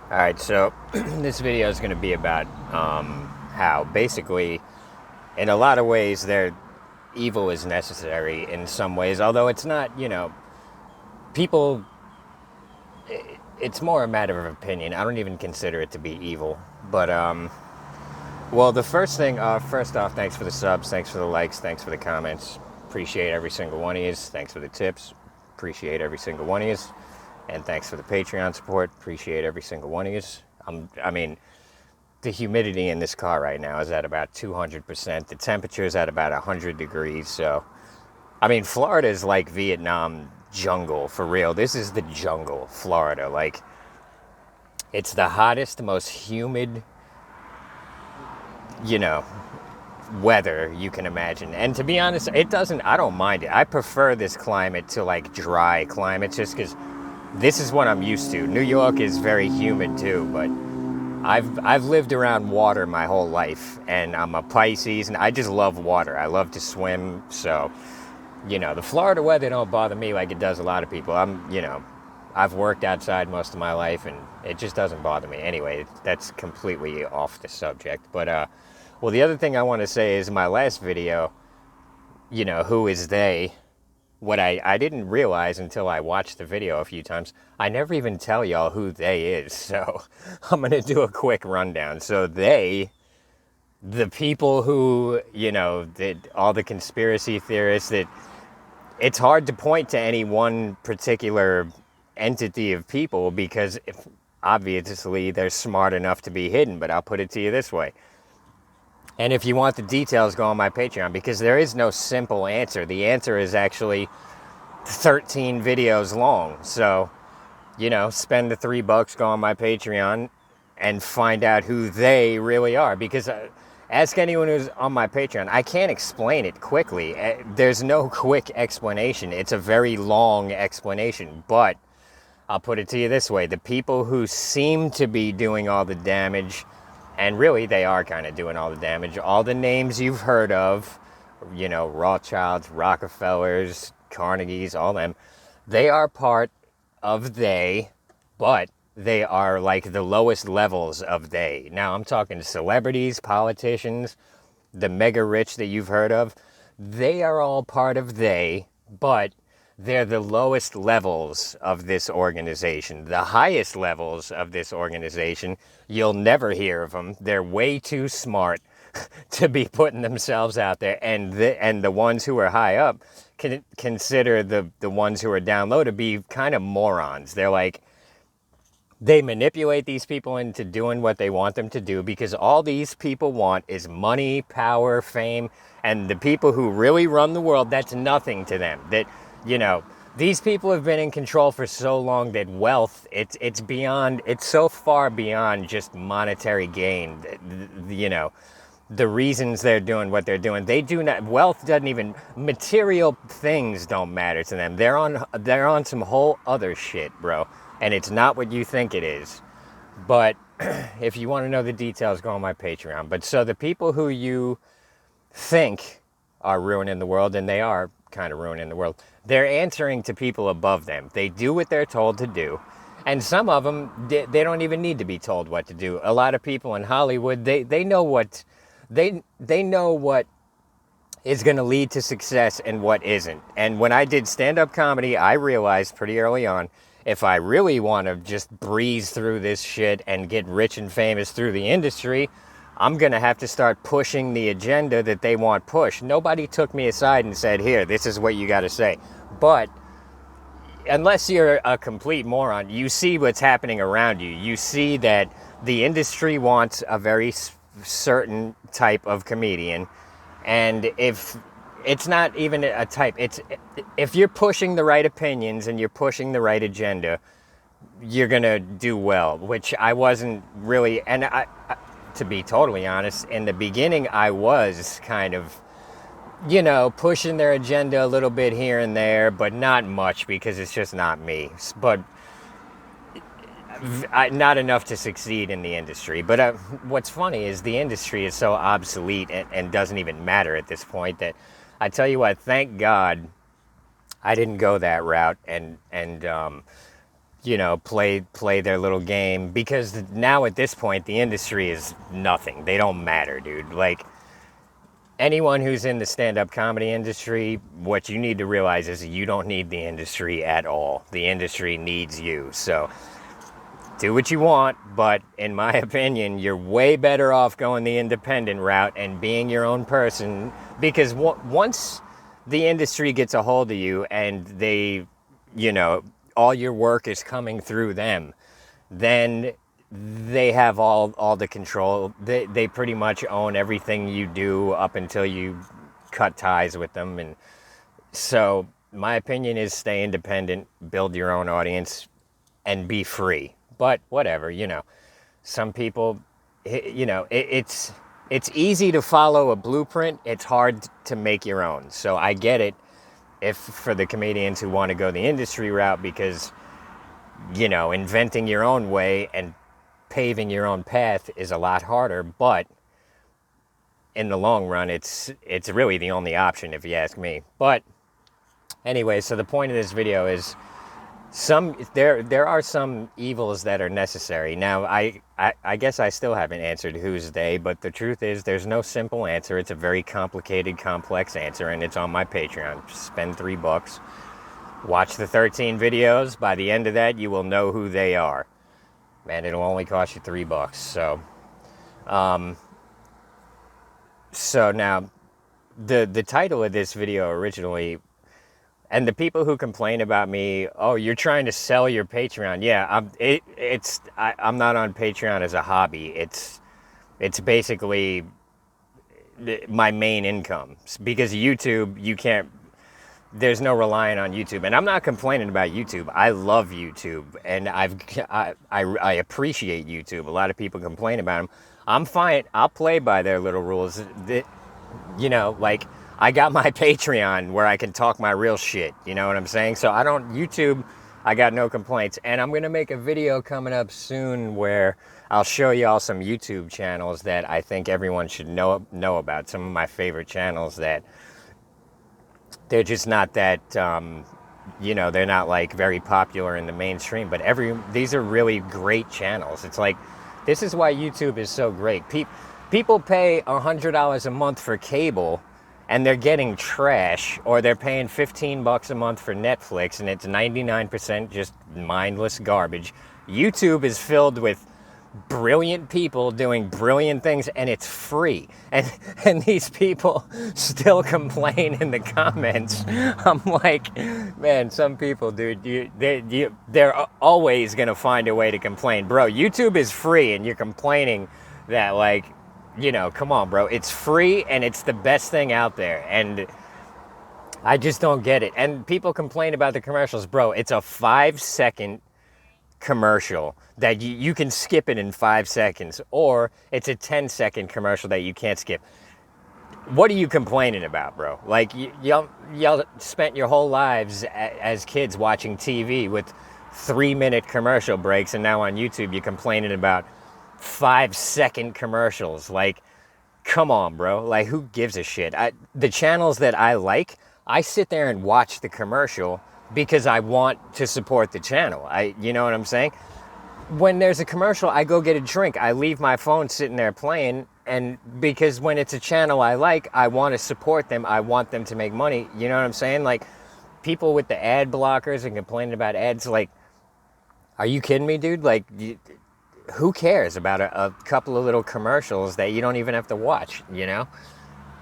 All right, so this video is going to be about how basically, in a lot of ways, evil is necessary in some ways, although it's not, people, it's more a matter of opinion. I don't even consider it to be evil. But, well, the first thing, first off, thanks for the subs, thanks for the likes, thanks for the comments. Appreciate every single one of you. Thanks for the tips. Appreciate every single one of you. And thanks for the Patreon support. Appreciate every single one of you. I mean, the humidity in this car right now is at about 200%. The temperature is at about 100 degrees. So, I mean, Florida is like Vietnam jungle for real. This is the jungle, Florida. Like, it's the hottest, most humid, you know, weather you can imagine. And to be honest, I don't mind it. I prefer this climate to like dry climates just because this is what I'm used to. New York is very humid too, but I've lived around water my whole life, and I'm a Pisces, and I just love water. I love to swim, so the Florida weather don't bother me like it does a lot of people. I've worked outside most of my life, and it just doesn't bother me. Anyway, that's completely off the subject. But well, the other thing I want to say is my last video, who is they? What I didn't realize until I watched the video a few times, I never even tell y'all who they is. So I'm going to do a quick rundown. So they, the people who, that all the conspiracy theorists, that it's hard to point to any one particular entity of people because obviously they're smart enough to be hidden. But I'll put it to you this way. And if you want the details, go on my Patreon, because there is no simple answer. The answer is actually 13 videos long. So, spend the $3, go on my Patreon, and find out who they really are. Because ask anyone who's on my Patreon. I can't explain it quickly. There's no quick explanation. It's a very long explanation. But I'll put it to you this way. The people who seem to be doing all the damage, and really, they are kind of doing all the damage. All the names you've heard of, Rothschilds, Rockefellers, Carnegies, all them, they are part of they, but they are like the lowest levels of they. Now, I'm talking celebrities, politicians, the mega rich that you've heard of. They are all part of they, but they're the lowest levels of this organization. The highest levels of this organization, you'll never hear of them. They're way too smart to be putting themselves out there. And the ones who are high up can consider the ones who are down low to be kind of morons. They're like, they manipulate these people into doing what they want them to do because all these people want is money, power, fame, and the people who really run the world, that's nothing to them. That, these people have been in control for so long that wealth, it's so far beyond just monetary gain. The reasons they're doing what they're doing, they do not, wealth doesn't even, material things don't matter to them. They're on some whole other shit, bro. And it's not what you think it is. But if you want to know the details, go on my Patreon. But so the people who you think are ruining the world, and they are kind of ruining the world, they're answering to people above them. They do what they're told to do. And some of them, they don't even need to be told what to do. A lot of people in Hollywood, they know what is going to lead to success and what isn't. And when I did stand-up comedy, I realized pretty early on, if I really want to just breeze through this shit and get rich and famous through the industry, I'm going to have to start pushing the agenda that they want pushed. Nobody took me aside and said, here, this is what you got to say. But unless you're a complete moron, you see what's happening around you. You see that the industry wants a very certain type of comedian. And if it's not even a type, if you're pushing the right opinions and you're pushing the right agenda, you're going to do well, which I wasn't really. And to be totally honest, in the beginning, I was kind of, pushing their agenda a little bit here and there, but not much because it's just not me. But not enough to succeed in the industry. But what's funny is the industry is so obsolete and doesn't even matter at this point that I tell you what, thank God I didn't go that route and play their little game, because now at this point the industry is nothing. They don't matter, dude. Like, anyone who's in the stand-up comedy industry, what you need to realize is you don't need the industry at all. The industry needs you. So do what you want, but in my opinion, you're way better off going the independent route and being your own person, because once the industry gets a hold of you and they, all your work is coming through them, then they have all the control. They pretty much own everything you do up until you cut ties with them. And so my opinion is stay independent, build your own audience, and be free. But whatever, some people, it's easy to follow a blueprint. It's hard to make your own. So I get it if for the comedians who want to go the industry route, because, inventing your own way and paving your own path is a lot harder. But in the long run, it's really the only option, if you ask me. But anyway, so the point of this video is, there are some evils that are necessary. Now, I guess I still haven't answered who's they, but the truth is there's no simple answer. It's a very complicated, complex answer, and it's on my Patreon. Spend $3, watch the 13 videos. By the end of that, you will know who they are. Man, it'll only cost you $3. So now, the title of this video originally. And the people who complain about me, oh, you're trying to sell your Patreon. Yeah, I'm not on Patreon as a hobby. It's basically my main income, because YouTube, there's no relying on YouTube. And I'm not complaining about YouTube. I love YouTube, and I appreciate YouTube. A lot of people complain about them. I'm fine. I'll play by their little rules. Like, I got my Patreon where I can talk my real shit, you know what I'm saying? So YouTube, I got no complaints. And I'm going to make a video coming up soon where I'll show y'all some YouTube channels that I think everyone should know about. Some of my favorite channels that they're just not that, they're not like very popular in the mainstream, but these are really great channels. It's like, this is why YouTube is so great. People pay $100 a month for cable, and they're getting trash, or they're paying $15 a month for Netflix, and it's 99% just mindless garbage. YouTube is filled with brilliant people doing brilliant things, and it's free. And these people still complain in the comments. I'm like, man, some people, dude, they're always gonna find a way to complain. Bro, YouTube is free, and you're complaining that, like, come on, bro. It's free, and it's the best thing out there. And I just don't get it. And people complain about the commercials. Bro, it's a 5-second commercial that you can skip it in 5 seconds. Or it's a 10-second commercial that you can't skip. What are you complaining about, bro? Like, y'all spent your whole lives as kids watching TV with 3-minute commercial breaks, and now on YouTube you're complaining about 5-second commercials. Like, come on, bro. Like, who gives a shit? The channels that I like, I sit there and watch the commercial because I want to support the channel. You know what I'm saying? When there's a commercial, I go get a drink. I leave my phone sitting there playing, and because when it's a channel I like, I want to support them. I want them to make money. You know what I'm saying? Like, people with the ad blockers and complaining about ads, like, are you kidding me, dude? Like, who cares about a couple of little commercials that you don't even have to watch,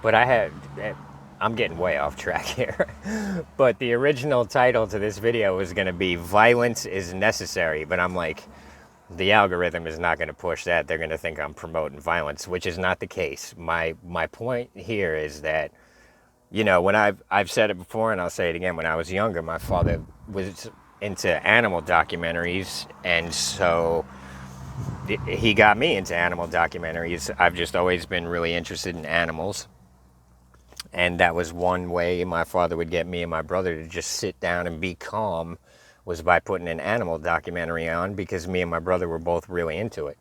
But I'm getting way off track here. But the original title to this video was going to be Violence is Necessary. But I'm like, the algorithm is not going to push that. They're going to think I'm promoting violence, which is not the case. My point here is that, when I've said it before, and I'll say it again, when I was younger, my father was into animal documentaries, and so he got me into animal documentaries. I've just always been really interested in animals. And that was one way my father would get me and my brother to just sit down and be calm, was by putting an animal documentary on, because me and my brother were both really into it.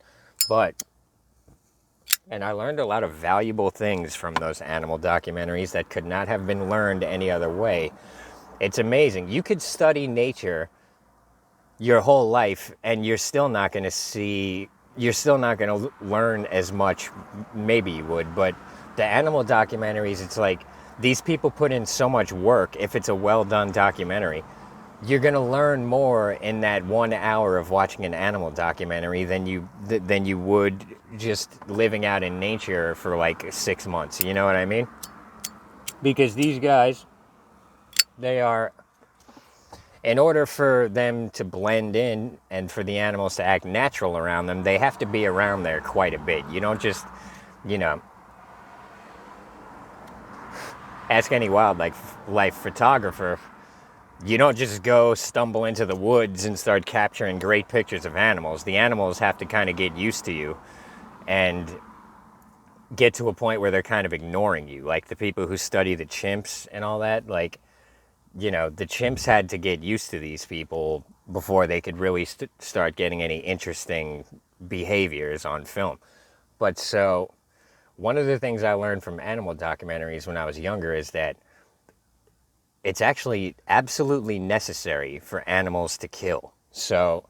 And I learned a lot of valuable things from those animal documentaries that could not have been learned any other way. It's amazing. You could study nature your whole life, and you're still not going to learn as much. Maybe you would, but the animal documentaries, it's like these people put in so much work. If it's a well done documentary, you're going to learn more in that 1 hour of watching an animal documentary than you would just living out in nature for like 6 months. You know what I mean? Because these guys, they are, in order for them to blend in and for the animals to act natural around them, they have to be around there quite a bit. You don't just, you know, ask any wildlife photographer. You don't just go stumble into the woods and start capturing great pictures of animals. The animals have to kind of get used to you and get to a point where they're kind of ignoring you. Like the people who study the chimps and all that, like, you know, the chimps had to get used to these people before they could really start getting any interesting behaviors on film. But so, one of the things I learned from animal documentaries when I was younger is that it's actually absolutely necessary for animals to kill. So,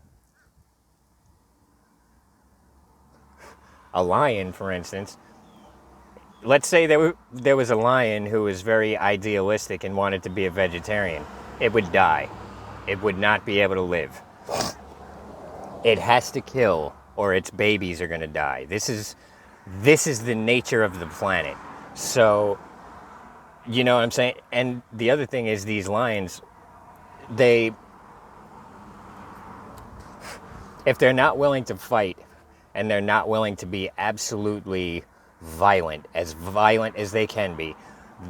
a lion, for instance, let's say there was a lion who was very idealistic and wanted to be a vegetarian. It would die. It would not be able to live. It has to kill, or its babies are going to die. This is the nature of the planet. So, you know what I'm saying? And the other thing is, these lions, if they're not willing to fight, and they're not willing to be absolutely violent as they can be,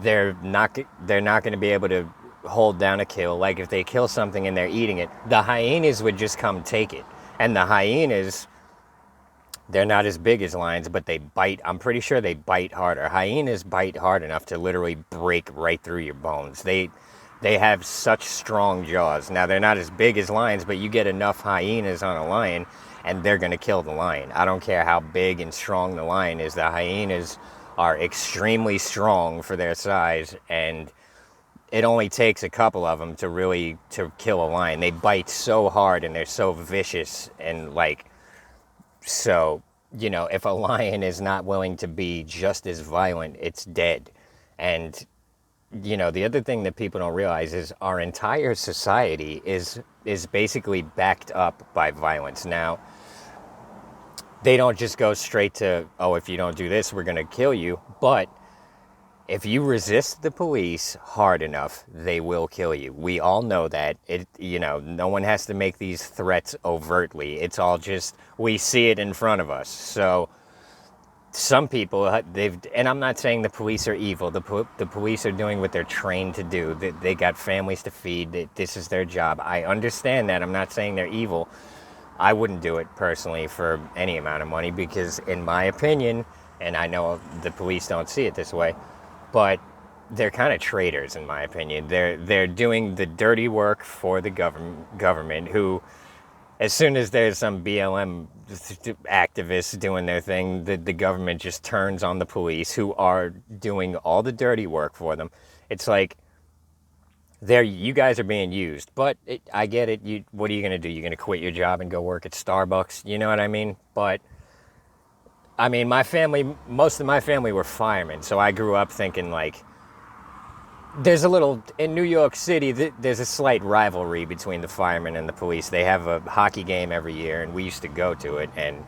they're not going to be able to hold down a kill. Like if they kill something and they're eating it, the hyenas would just come take it. And the hyenas, they're not as big as lions, but they bite. I'm pretty sure they bite harder. Hyenas bite hard enough to literally break right through your bones. They have such strong jaws. Now, they're not as big as lions, but you get enough hyenas on a lion, and they're going to kill the lion. I don't care how big and strong the lion is. The hyenas are extremely strong for their size, and it only takes a couple of them to kill a lion. They bite so hard, and they're so vicious, and like, so, you know, if a lion is not willing to be just as violent, it's dead. And, you know, the other thing that people don't realize is our entire society is basically backed up by violence. Now, they don't just go straight to, oh, if you don't do this, we're going to kill you. But if you resist the police hard enough, they will kill you. We all know that. You know, no one has to make these threats overtly. It's all just, we see it in front of us. So some people, and I'm not saying the police are evil. The police are doing what they're trained to do. They got families to feed. This is their job. I understand that. I'm not saying they're evil. I wouldn't do it personally for any amount of money because, in my opinion, and I know the police don't see it this way, but they're kind of traitors, in my opinion. They're doing the dirty work for the government, who, as soon as there's some BLM activists doing their thing, the government just turns on the police, who are doing all the dirty work for them. It's like, you guys are being used, but I get it. What are you going to do? You're going to quit your job and go work at Starbucks? You know what I mean? But, I mean, most of my family were firemen, so I grew up thinking, like, in New York City, there's a slight rivalry between the firemen and the police. They have a hockey game every year, and we used to go to it, and,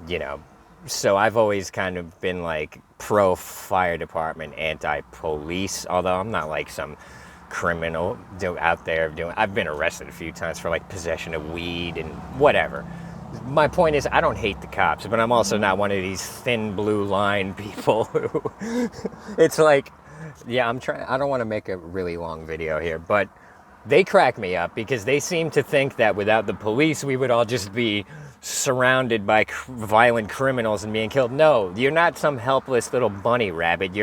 you know, so I've always kind of been, like, pro-fire department, anti-police, although I'm not, like, some criminal out there I've been arrested a few times for like possession of weed and whatever. My point is, I don't hate the cops, but I'm also not one of these thin blue line people who it's like, yeah, I don't want to make a really long video here, but they crack me up because they seem to think that without the police we would all just be surrounded by violent criminals and being killed. No, you're not some helpless little bunny rabbit.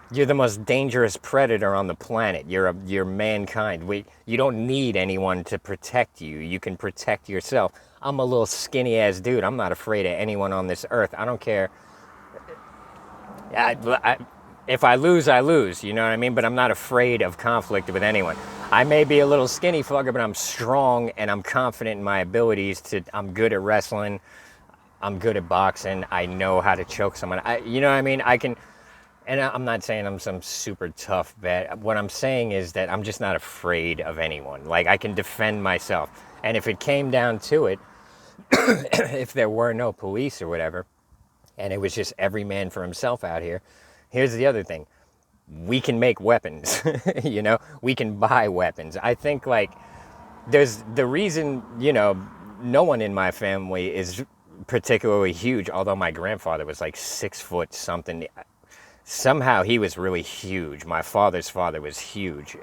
You're the most dangerous predator on the planet. You're mankind. You don't need anyone to protect you. You can protect yourself. I'm a little skinny ass dude. I'm not afraid of anyone on this earth. I don't care. If I lose, I lose. You know what I mean? But I'm not afraid of conflict with anyone. I may be a little skinny fucker, but I'm strong and I'm confident in my abilities I'm good at wrestling. I'm good at boxing. I know how to choke someone. You know what I mean? I can, and I'm not saying I'm some super tough vet. What I'm saying is that I'm just not afraid of anyone. Like, I can defend myself. And if it came down to it, if there were no police or whatever, and it was just every man for himself out here, here's the other thing. We can make weapons, you know? We can buy weapons. I think, like, there's the reason, you know, no one in my family is particularly huge, although my grandfather was like 6 foot something. Somehow he was really huge. My father's father was huge.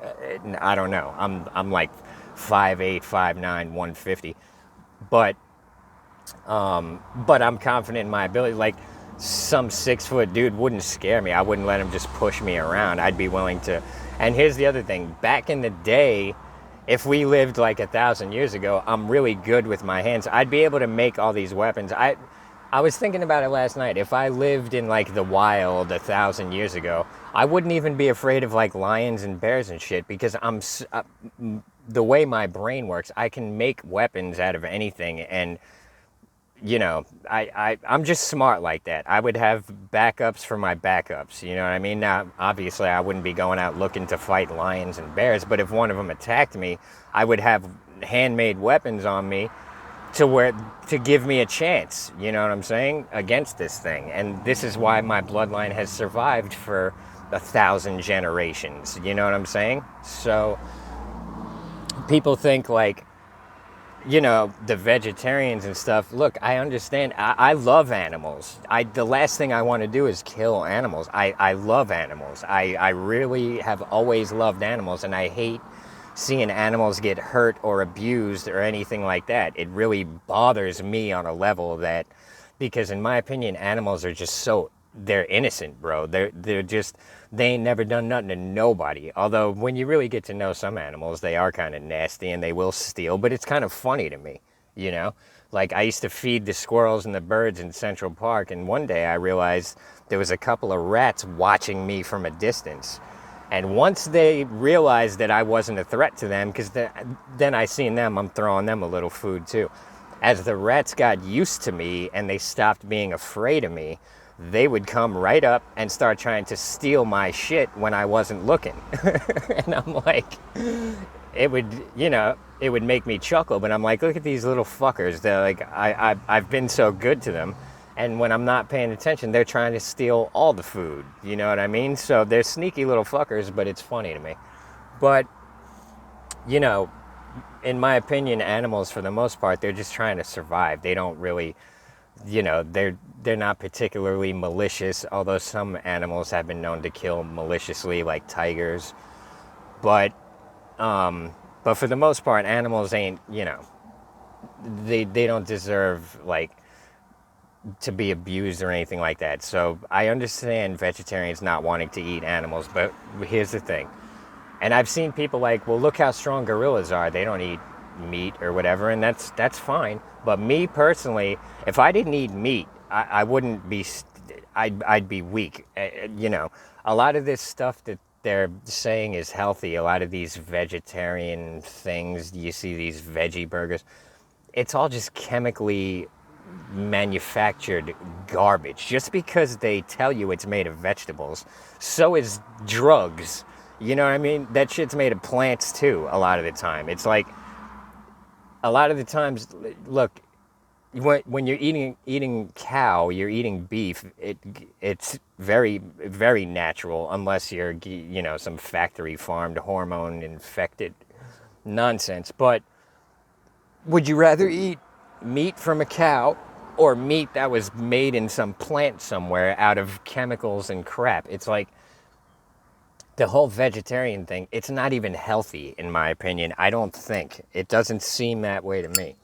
I don't know. I'm like 5'8", 5'9", 150. But I'm confident in my ability. Like, some 6 foot dude wouldn't scare me. I wouldn't let him just push me around. I'd be willing to. And here's the other thing. Back in the day, if we lived like 1,000 years ago, I'm really good with my hands. I'd be able to make all these weapons. I was thinking about it last night. If I lived in like the wild 1,000 years ago, I wouldn't even be afraid of like lions and bears and shit, because the way my brain works, I can make weapons out of anything. And you know, I'm just smart like that. I would have backups for my backups, you know what I mean? Now, obviously, I wouldn't be going out looking to fight lions and bears, but if one of them attacked me, I would have handmade weapons on me to give me a chance, you know what I'm saying, against this thing. And this is why my bloodline has survived for 1,000 generations, you know what I'm saying? So, people think like, you know, the vegetarians and stuff. Look, I understand. I love animals. The last thing I want to do is kill animals. I love animals. I really have always loved animals, and I hate seeing animals get hurt or abused or anything like that. It really bothers me on a level that, because in my opinion, animals are just they're innocent, bro. They're just, they ain't never done nothing to nobody. Although when you really get to know some animals, they are kind of nasty and they will steal, but it's kind of funny to me, you know? Like, I used to feed the squirrels and the birds in Central Park, and one day I realized there was a couple of rats watching me from a distance. And once they realized that I wasn't a threat to them, because then I seen them, I'm throwing them a little food too. As the rats got used to me and they stopped being afraid of me, they would come right up and start trying to steal my shit when I wasn't looking. And I'm like, it would make me chuckle, but I'm like, look at these little fuckers. They're like, I've been so good to them. And when I'm not paying attention, they're trying to steal all the food. You know what I mean? So they're sneaky little fuckers, but it's funny to me. But, you know, in my opinion, animals, for the most part, they're just trying to survive. They don't really, you know, they're not particularly malicious, although some animals have been known to kill maliciously, like tigers. But for the most part, animals ain't, you know, they don't deserve, like, to be abused or anything like that. So I understand vegetarians not wanting to eat animals, but here's the thing. And I've seen people like, well, look how strong gorillas are. They don't eat meat or whatever, and that's fine. But me personally, if I didn't eat meat, I wouldn't be, I'd be weak. You know, a lot of this stuff that they're saying is healthy, a lot of these vegetarian things, you see these veggie burgers, it's all just chemically manufactured garbage. Just because they tell you it's made of vegetables, so is drugs. You know what I mean? That shit's made of plants too, a lot of the time. It's like, a lot of the times, look, when you're eating cow, you're eating beef, it's very, very natural, unless you're, you know, some factory farmed hormone infected nonsense. But would you rather eat meat from a cow or meat that was made in some plant somewhere out of chemicals and crap? It's like, the whole vegetarian thing, it's not even healthy, in my opinion. I don't think. It doesn't seem that way to me.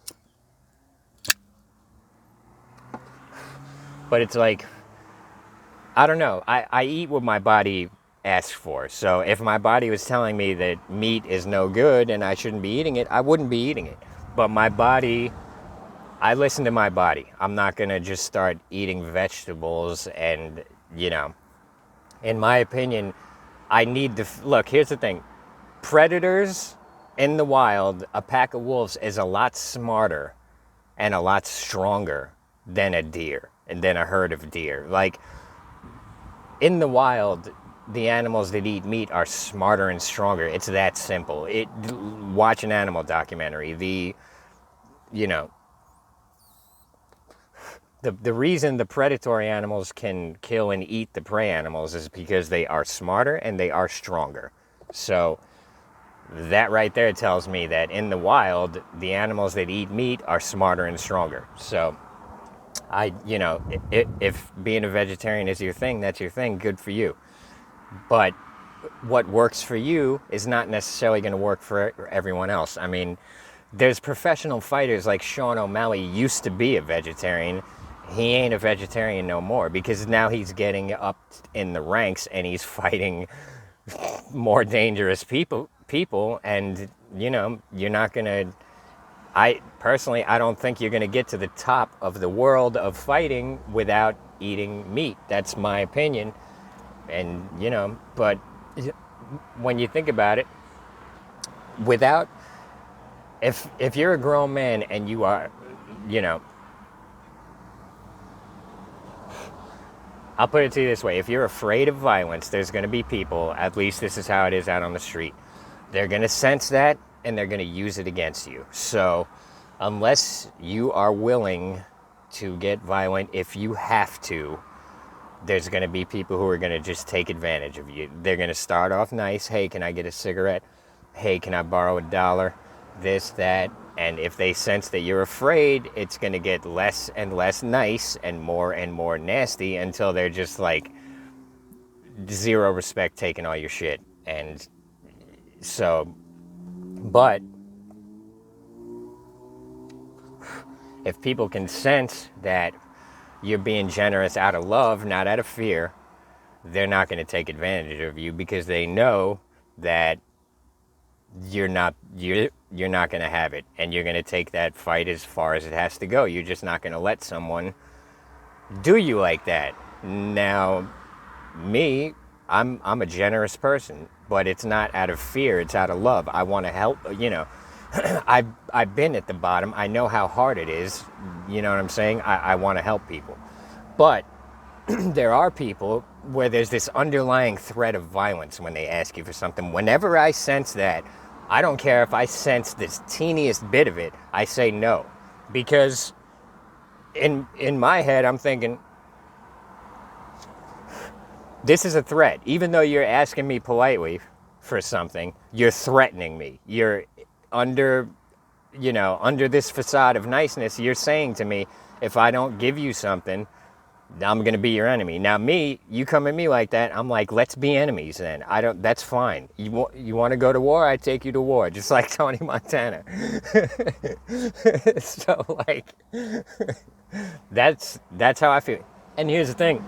But it's like, I don't know. I eat what my body asks for. So if my body was telling me that meat is no good and I shouldn't be eating it, I wouldn't be eating it. But my body, I listen to my body. I'm not going to just start eating vegetables and, you know, in my opinion, I need to, look, here's the thing. Predators in the wild, a pack of wolves is a lot smarter and a lot stronger than a deer and than a herd of deer. Like, in the wild, the animals that eat meat are smarter and stronger. It's that simple. Watch an animal documentary. You know, the reason the predatory animals can kill and eat the prey animals is because they are smarter and they are stronger. So that right there tells me that in the wild, the animals that eat meat are smarter and stronger. So if being a vegetarian is your thing, that's your thing, good for you. But what works for you is not necessarily going to work for everyone else. I mean, there's professional fighters like Sean O'Malley used to be a vegetarian. He ain't a vegetarian no more because now he's getting up in the ranks and he's fighting more dangerous people, and you're not going to, I don't think you're going to get to the top of the world of fighting without eating meat. That's my opinion. And, but when you think about it, if you're a grown man and you are, I'll put it to you this way. If you're afraid of violence, there's going to be people, at least this is how it is out on the street. They're going to sense that and they're going to use it against you. So unless you are willing to get violent, if you have to, there's going to be people who are going to just take advantage of you. They're going to start off nice. Hey, can I get a cigarette? Hey, can I borrow $1? This, that. And if they sense that you're afraid, it's going to get less and less nice and more nasty until they're just like zero respect taking all your shit. And so, but if people can sense that you're being generous out of love, not out of fear, they're not going to take advantage of you because they know that you're not going to have it, and you're going to take that fight as far as it has to go. You're just not going to let someone do you like that. Now, me, I'm a generous person, but it's not out of fear, it's out of love. I want to help, I've been at the bottom. I know how hard it is. You know what I'm saying? I want to help people. But there are people where there's this underlying threat of violence when they ask you for something. Whenever I sense that, I don't care if I sense this teeniest bit of it, I say no. Because in my head, I'm thinking, this is a threat. Even though you're asking me politely for something, you're threatening me. You're under this facade of niceness, you're saying to me, if I don't give you something, I'm going to be your enemy. Now you come at me like that, I'm like, let's be enemies then. That's fine. You want to go to war? I take you to war, just like Tony Montana. So like, that's how I feel. And here's the thing.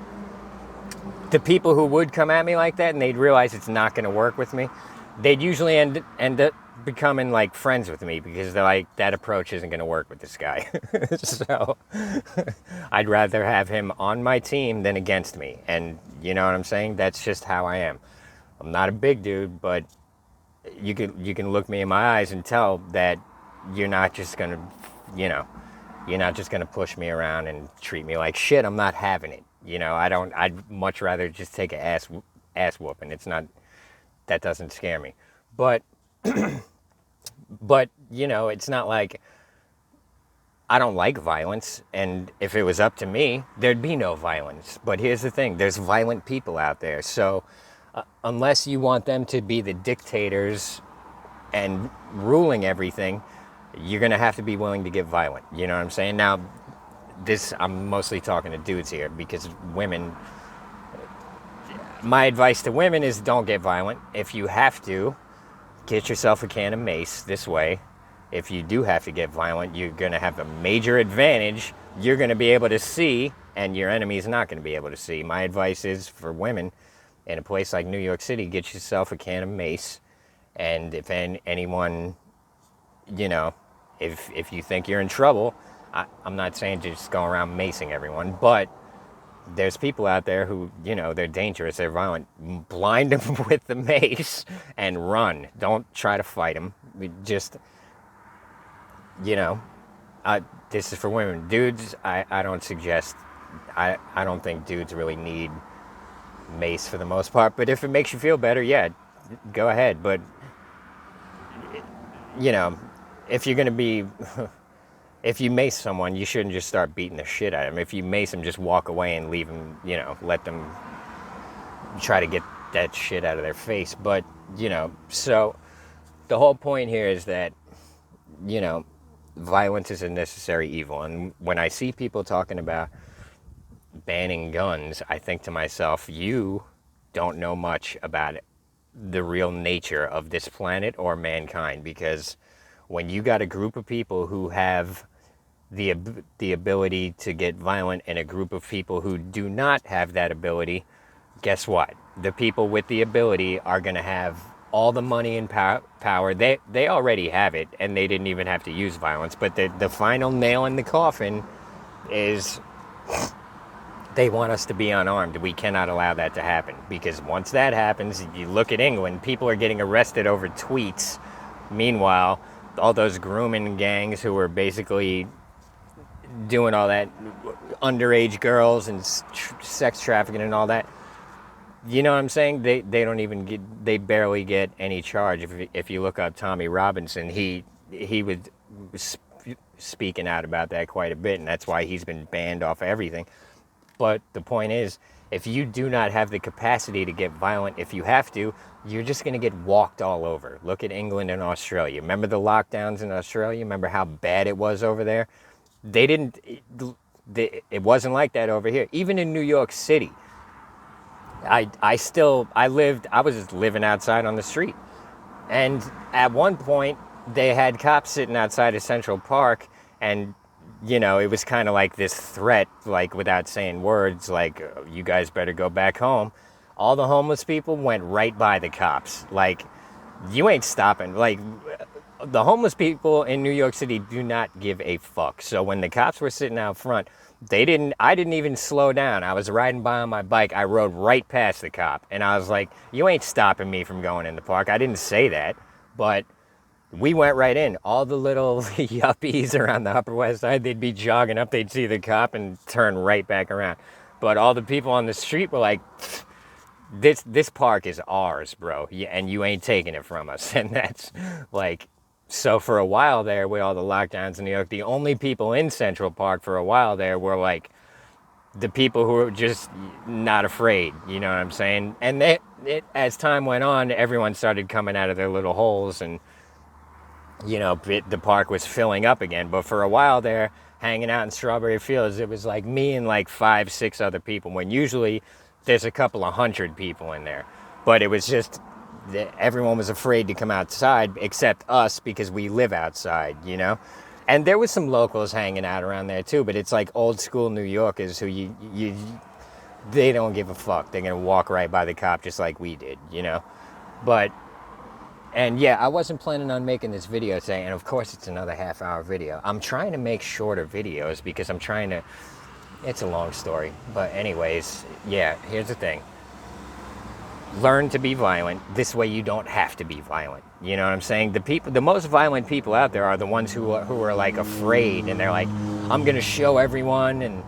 The people who would come at me like that and they'd realize it's not going to work with me, they'd usually end up becoming like friends with me because they're like, that approach isn't going to work with this guy. So I'd rather have him on my team than against me. And you know what I'm saying? That's just how I am. I'm not a big dude, but you can look me in my eyes and tell that you're not just going to, you're not just going to push me around and treat me like shit. I'm not having it. I'd much rather just take an ass whooping. That doesn't scare me. But it's not like I don't like violence, and if it was up to me, there'd be no violence. But here's the thing, there's violent people out there, so unless you want them to be the dictators and ruling everything, you're going to have to be willing to get violent. You know what I'm saying? Now, I'm mostly talking to dudes here, because women, my advice to women is don't get violent. If you have to, get yourself a can of mace this way. If you do have to get violent, you're going to have a major advantage. You're going to be able to see, and your enemy's not going to be able to see. My advice is for women, in a place like New York City, get yourself a can of mace. And if anyone, if you think you're in trouble, I'm not saying just go around macing everyone, but there's people out there who, they're dangerous, they're violent. Blind them with the mace and run. Don't try to fight them. Just, you know, this is for women. Dudes, I don't suggest, I don't think dudes really need mace for the most part. But if it makes you feel better, yeah, go ahead. But, if you're going to be... If you mace someone, you shouldn't just start beating the shit out of them. If you mace them, just walk away and leave them, let them try to get that shit out of their face. But, so the whole point here is that, violence is a necessary evil. And when I see people talking about banning guns, I think to myself, you don't know much about the real nature of this planet or mankind. Because when you got a group of people who have the ability to get violent and a group of people who do not have that ability, guess what? The people with the ability are going to have all the money and power. They already have it, and they didn't even have to use violence. But the final nail in the coffin is they want us to be unarmed. We cannot allow that to happen, because once that happens, you look at England, people are getting arrested over tweets. Meanwhile, all those grooming gangs who were basically doing all that, underage girls and sex trafficking and all that, you know what I'm saying? They don't even get, they barely get any charge. If you look up Tommy Robinson, he was speaking out about that quite a bit, and that's why he's been banned off everything. But the point is, if you do not have the capacity to get violent, if you have to, you're just going to get walked all over. Look at England and Australia. Remember the lockdowns in Australia? Remember how bad it was over there? It wasn't like that over here. Even in New York City, I was just living outside on the street. And at one point, they had cops sitting outside of Central Park, and, it was kind of like this threat, like without saying words, like, you guys better go back home. All the homeless people went right by the cops. Like, you ain't stopping. Like, the homeless people in New York City do not give a fuck. So when the cops were sitting out front, I didn't even slow down. I was riding by on my bike. I rode right past the cop. And I was like, you ain't stopping me from going in the park. I didn't say that, but we went right in. All the little yuppies around the Upper West Side, they'd be jogging up. They'd see the cop and turn right back around. But all the people on the street were like, this park is ours, bro. And you ain't taking it from us. And that's like... So for a while there, with all the lockdowns in New York, the only people in Central Park for a while there were like the people who were just not afraid, you know what I'm saying? And as time went on, everyone started coming out of their little holes, and, the park was filling up again. But for a while there, hanging out in Strawberry Fields, it was like me and like 5-6 other people, when usually there's a couple of hundred people in there. But it was just... everyone was afraid to come outside except us, because we live outside, And there was some locals hanging out around there too, but it's like old school New Yorkers who they don't give a fuck. They're going to walk right by the cop just like we did, But, and yeah, I wasn't planning on making this video today, and of course it's another half-hour video. I'm trying to make shorter videos because it's a long story. But anyways, yeah, here's the thing. Learn to be violent. This way you don't have to be violent. You know what I'm saying? The most violent people out there are the ones who are like afraid, and they're like, I'm going to show everyone and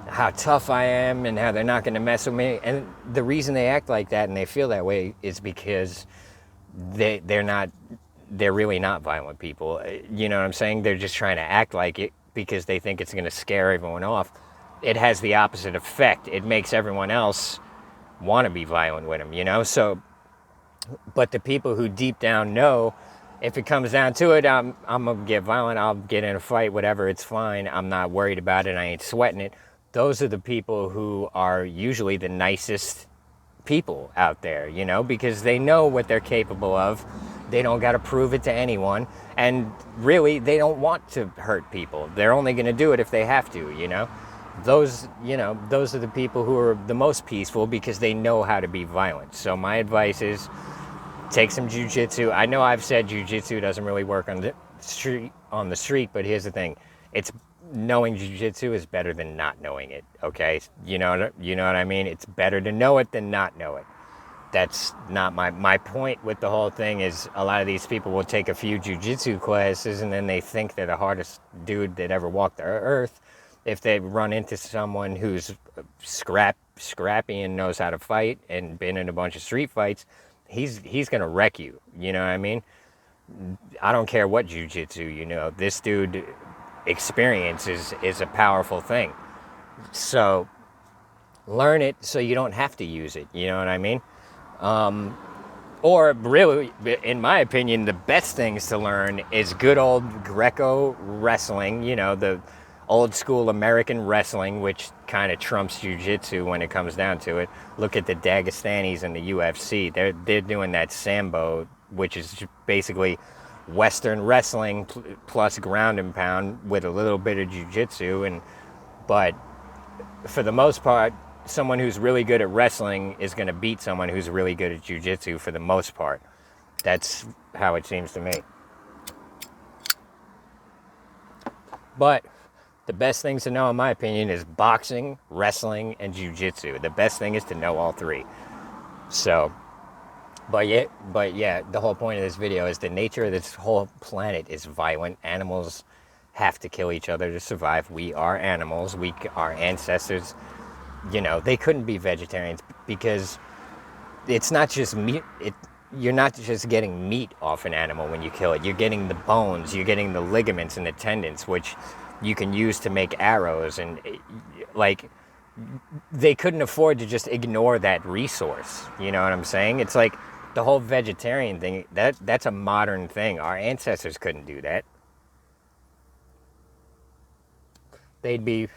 how tough I am and how they're not going to mess with me. And the reason they act like that and they feel that way is because they're really not violent people. You know what I'm saying? They're just trying to act like it because they think it's going to scare everyone off. It has the opposite effect. It makes everyone else want to be violent with them, So, but the people who deep down know, if it comes down to it, I'm gonna get violent, I'll get in a fight, whatever, it's fine, I'm not worried about it, I ain't sweating it. Those are the people who are usually the nicest people out there, because they know what they're capable of. They don't got to prove it to anyone, and really, they don't want to hurt people. They're only gonna do it if they have to, Those are the people who are the most peaceful because they know how to be violent. So my advice is take some jiu-jitsu. I know I've said jiu-jitsu doesn't really work on the street, but here's the thing. It's knowing jiu-jitsu is better than not knowing it, okay? You know what I mean? It's better to know it than not know it. That's not my point with the whole thing. Is a lot of these people will take a few jiu-jitsu classes and then they think they're the hardest dude that ever walked the earth. If they run into someone who's scrappy and knows how to fight and been in a bunch of street fights, he's gonna wreck you. You know what I mean? I don't care what jiu-jitsu, you know. This dude experience is a powerful thing. So learn it so you don't have to use it. You know what I mean? Or really, in my opinion, the best things to learn is good old Greco wrestling, you know, the old school American wrestling, which kind of trumps jiu-jitsu when it comes down to it. Look at the Dagestanis in the UFC. They're doing that Sambo, which is basically Western wrestling plus ground and pound with a little bit of jiu-jitsu. But for the most part, someone who's really good at wrestling is going to beat someone who's really good at jiu-jitsu for the most part. That's how it seems to me. But the best things to know, in my opinion, is boxing, wrestling, and jiu-jitsu. The best thing is to know all three. So, but yeah, the whole point of this video is the nature of this whole planet is violent. Animals have to kill each other to survive. We are animals. Our ancestors, you know, they couldn't be vegetarians because it's not just meat. You're not just getting meat off an animal when you kill it. You're getting the bones, you're getting the ligaments and the tendons, which you can use to make arrows. And like, they couldn't afford to just ignore that resource. You know what I'm saying? It's like the whole vegetarian thing, that's a modern thing. Our ancestors couldn't do that. They'd be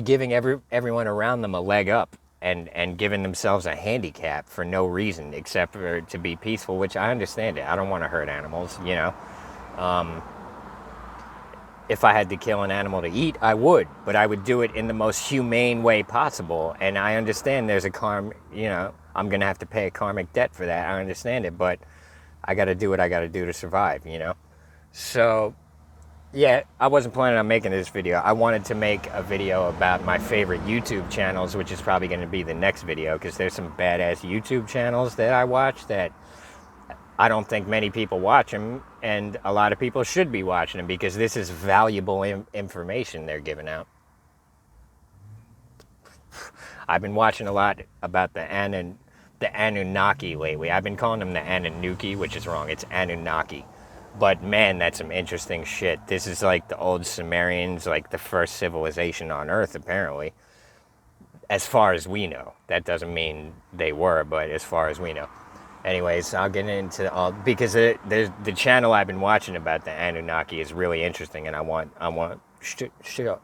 giving everyone around them a leg up and giving themselves a handicap for no reason except for to be peaceful, which I understand it. I don't want to hurt animals, you know. If I had to kill an animal to eat, I would, but I would do it in the most humane way possible. And I understand there's I'm going to have to pay a karmic debt for that. I understand it, but I got to do what I got to do to survive, you know. So yeah, I wasn't planning on making this video. I wanted to make a video about my favorite YouTube channels, which is probably going to be the next video, because there's some badass YouTube channels that I watch that I don't think many people watch them, and a lot of people should be watching them because this is valuable information they're giving out. I've been watching a lot about the Anunnaki lately. I've been calling them the Anunnaki, which is wrong. It's Anunnaki. But man, that's some interesting shit. This is like the old Sumerians, like the first civilization on Earth, apparently. As far as we know. That doesn't mean they were, but as far as we know. Anyways, I'll get into all, because the channel I've been watching about the Anunnaki is really interesting, and I want to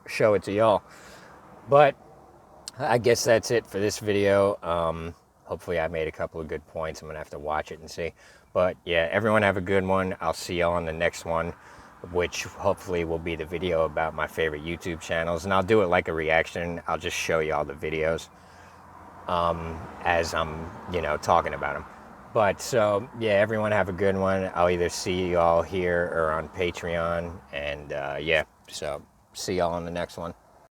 show it to y'all. But I guess that's it for this video. Hopefully I made a couple of good points. I'm going to have to watch it and see. But yeah, everyone have a good one. I'll see y'all on the next one, which hopefully will be the video about my favorite YouTube channels. And I'll do it like a reaction. I'll just show you all the videos as I'm, talking about them. But so, yeah, everyone have a good one. I'll either see y'all here or on Patreon. And yeah, so see y'all on the next one.